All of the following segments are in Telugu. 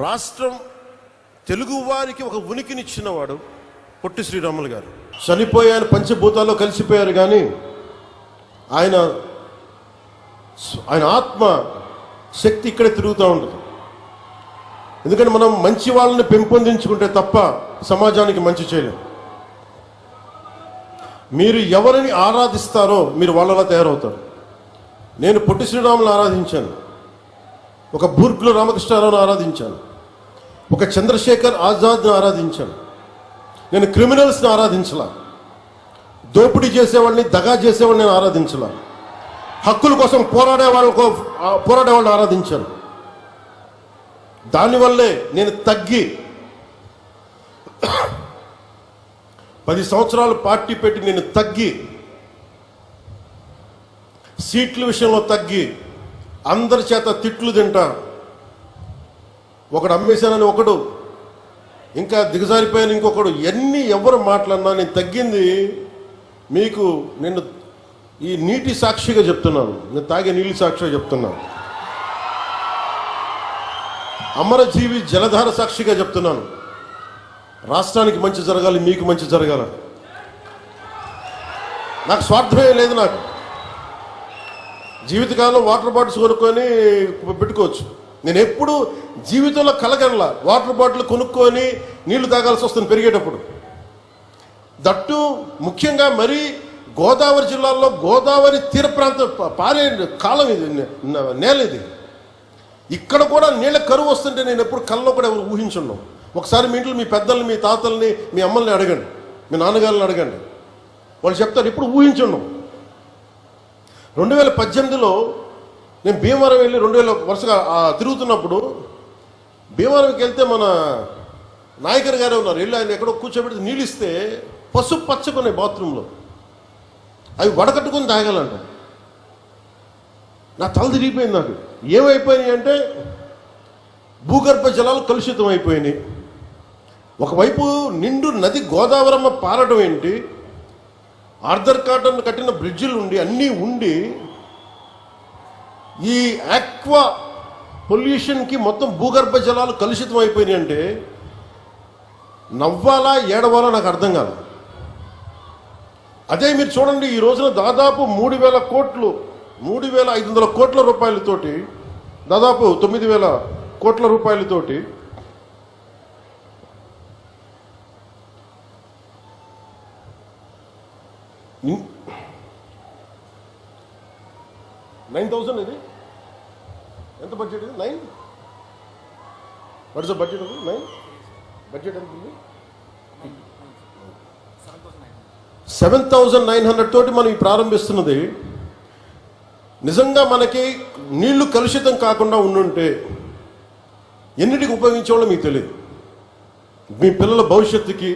రాష్ట్రం తెలుగు వారికి ఒక ఉనికినిచ్చినవాడు పొట్టి శ్రీరాములు గారు. చనిపోయారు, పంచభూతాల్లో కలిసిపోయారు, కానీ ఆయన ఆత్మ శక్తి ఇక్కడే తిరుగుతూ ఉంటుంది. ఎందుకంటే మనం మంచి వాళ్ళని పెంపొందించుకుంటే తప్ప సమాజానికి మంచి చేయలేం. మీరు ఎవరిని ఆరాధిస్తారో మీరు వాళ్ళలా తయారవుతారు. నేను పొట్టి శ్రీరాములు ఆరాధించాను, ఒక బూర్గుల రామకృష్ణారావును ఆరాధించాను, ఒక చంద్రశేఖర్ ఆజాద్ని ఆరాధించాను. నేను క్రిమినల్స్ని ఆరాధించలా, దోపిడీ చేసేవాడిని, దగా చేసేవాడిని నేను ఆరాధించలా, హక్కుల కోసం పోరాడే వాళ్ళని ఆరాధించాను. దానివల్లే నేను తగ్గి 10 సంవత్సరాలు పార్టీ పెట్టి నేను తగ్గి, సీట్ల విషయంలో తగ్గి, అందరి చేత తిట్లు తింటా. ఒకడు అమ్మేశానని ఒకడు, ఇంకా దిగజారిపోయాను ఇంకొకడు, ఎవరు మాట్లాడినా నేను తగ్గింది. మీకు నేను ఈ నీటి సాక్షిగా చెప్తున్నాను, నేను తాగే నీళ్ళు సాక్షిగా చెప్తున్నాను, అమరజీవి జలధార సాక్షిగా చెప్తున్నాను. రాష్ట్రానికి మంచి జరగాలి, మీకు మంచి జరగాలి. నాకు స్వార్థమే లేదు. నాకు జీవితకాలంలో వాటర్ బాటిల్స్ కొనుక్కొని పెట్టుకోవచ్చు. నేను ఎప్పుడు జీవితంలో కలగనలా వాటర్ బాటిల్ కొనుక్కొని నీళ్లు తాగాల్సి వస్తుంది పెరిగేటప్పుడు. దట్టు ముఖ్యంగా మరి గోదావరి జిల్లాలో గోదావరి తీర ప్రాంతం పారే కాలం ఇది, నేల ఇది. ఇక్కడ కూడా నీళ్ళ కరువు వస్తుంటే నేను ఎప్పుడు కళ్ళలో కూడా ఎవరు ఊహించున్నాం. ఒకసారి మీ ఇంట్లో మీ పెద్దల్ని, మీ తాతల్ని, మీ అమ్మల్ని అడగండి, మీ నాన్నగారిని అడగండి, వాళ్ళు చెప్తారు ఇప్పుడు ఊహించున్నాం. 2018లో నేను భీమవరం వెళ్ళి 2000 వరుసగా తిరుగుతున్నప్పుడు, భీమవరంకి వెళ్తే మన నాయకర్ గారే ఉన్నారు. వెళ్ళి ఆయన ఎక్కడో కూర్చోబెట్టి నీళ్ళు ఇస్తే పసుపు పచ్చకున్నాయి బాత్రూంలో, అవి వడకట్టుకుని తాగాలంట. నా తల తిరిగిపోయింది. నాకు ఏమైపోయినాయి అంటే భూగర్భ జలాలు కలుషితం అయిపోయినాయి. ఒకవైపు నిండు నది గోదావరమ్మ పారడం ఏంటి, ఆర్థర్ కాటన్ కట్టిన బ్రిడ్జిలు ఉండి అన్నీ ఉండి ఈ ఆక్వా పొల్యూషన్కి మొత్తం భూగర్భ జలాలు కలుషితం అయిపోయినాయి అంటే నవ్వాలా ఏడవాలా నాకు అర్థం కాదు. అదే మీరు చూడండి, ఈ రోజున దాదాపు 3,000 కోట్లు, 3,500 కోట్ల రూపాయలతోటి, దాదాపు 9,000 కోట్ల రూపాయలతోటి $9,000 ఇది ఎంత బడ్జెట్? ఇది 9 what is the budget? 9 budget ఎంత ఉంది? 7,900 తోటి మనం ప్రారంభిస్తున్నది. నిజంగా మనకి నీళ్లు కలుషితం కాకుండా ఉండుంటే ఎన్నిటికి ఉపయోగించేవాళ్ళో మీకు తెలియదు. మీ పిల్లల భవిష్యత్తుకి,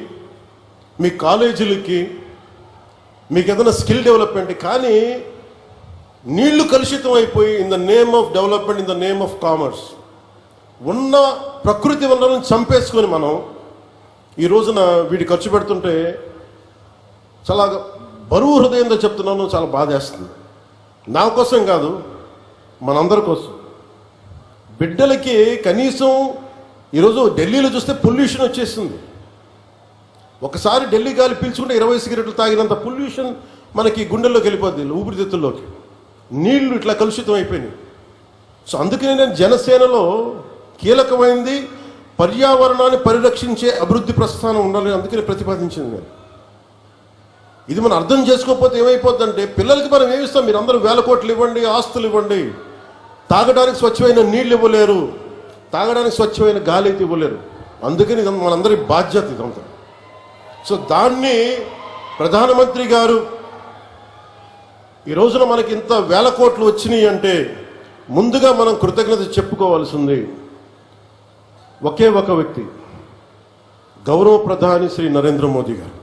మీ కాలేజీలకి, మీకు ఏదైనా స్కిల్ డెవలప్మెంట్. కానీ నీళ్లు కలుషితం అయిపోయి in the name of development, in the name of commerce ఉన్న ప్రకృతి వనరులను చంపేసుకొని మనం ఈ రోజున వీటి ఖర్చు పెడుతుంటే చాలా బరువు హృదయంతో చెప్తున్నాను, చాలా బాధేస్తుంది. నా కోసం కాదు, మనందరి కోసం. బిడ్డలకి కనీసం ఈరోజు ఢిల్లీలో చూస్తే పొల్యూషన్ వచ్చేసింది. ఒకసారి ఢిల్లీ గాలి పీల్చుకుంటే 20 సిగరెట్లు తాగినంత పొల్యూషన్ మనకి గుండెల్లోకి వెళ్ళిపోద్ది, ఊపిరితిత్తుల్లోకి. నీళ్లు ఇట్లా కలుషితం అయిపోయినాయి. సో అందుకని నేను జనసేనలో కీలకమైంది పర్యావరణాన్ని పరిరక్షించే అభివృద్ధి ప్రస్థానం ఉండాలని అందుకని ప్రతిపాదించింది నేను. ఇది మనం అర్థం చేసుకోకపోతే ఏమైపోద్దంటే పిల్లలకి మనం ఏమిస్తాం? మీరు అందరూ 1,000 కోట్లు ఇవ్వండి, ఆస్తులు ఇవ్వండి, తాగడానికి స్వచ్ఛమైన నీళ్ళు ఇవ్వలేరు, తాగడానికి స్వచ్ఛమైన గాలి అయితే ఇవ్వలేరు. అందుకని మనందరి బాధ్యత ఇదంతా. సో దాన్ని ప్రధానమంత్రి గారు ఈ రోజున మనకి ఇంత 1,000 కోట్లు వచ్చినాయి అంటే ముందుగా మనం కృతజ్ఞత చెప్పుకోవాల్సింది ఒకే ఒక వ్యక్తి, గౌరవ ప్రధాని శ్రీ నరేంద్ర మోదీ గారు.